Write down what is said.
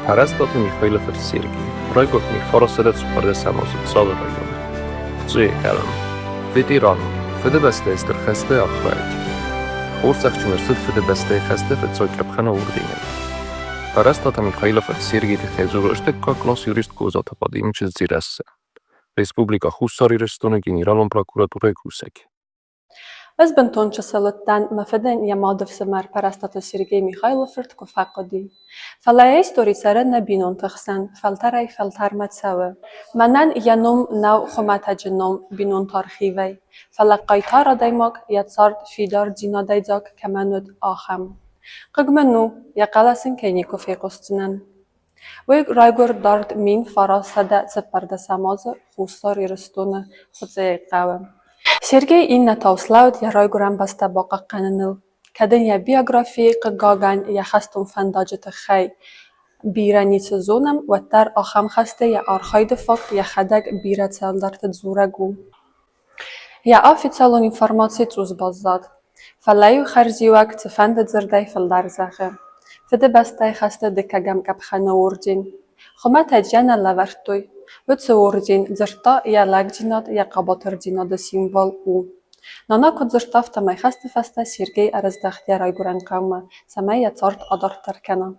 Арестот Михайлов Сергий, Ռայգոտնի Ֆորոսերեց պարդեսամոս ծավալայում։ Ձի կարան։ Վետիրան, ֆեդեբեստե ստրխեստե ախվայջ։ Խորսախչուներ սդ ֆեդեբեստե խեստե ֆեցոկապխանա ուրդինը։ Արестот Михайлов Сергий թեզուրոշտե կակլոս յուրիստ կոզատապադի միջից ձիրասը։ Ռեսպուբլիկա խուսարիրստոնը գեներալոն պրոկուրատուրայ կուսեք։ Özbentон часалоттан мафеден ямадов семер парастата Сергей Михайловырт кофакоди. Фалая истории царена бинон тахсан, фалтарай фалтармат савы. Манан янум нау хоматадженом бинон тархивай. Фалакайтара даймак яцарт фидар динадайзак каманут ахам. قگمنو یا قلاسن کنی کوفی قستنن. وی رایگور دارد مین فراسده سپرده سماز خوستار رستونه خودزه قوم. Сергей инна тауслаud я ройгурам баста бока кананыл. Каден я биографии قگاگن я خستم فنداجت خی بیرانی سزونم و تر آخم خسته یا آرخاید فقط یا خدگ بیرت سالدارت زورگو. یا آفیتسالون انفرماسی توز بازداد. فلایو خرزیوک تفند زردای فلدرزاخه. فده بستای خسته دکگم کبخانه وردین. خما تجانا لورتوی. وتسوردين زرتا يا لاجدينات يا قباطردينات سيمبول او. نانا كنت زرتافتا ما يخست فستا سيرجي أرزدخت يا رايقوران قوما سما يتصارت أدار تركنا.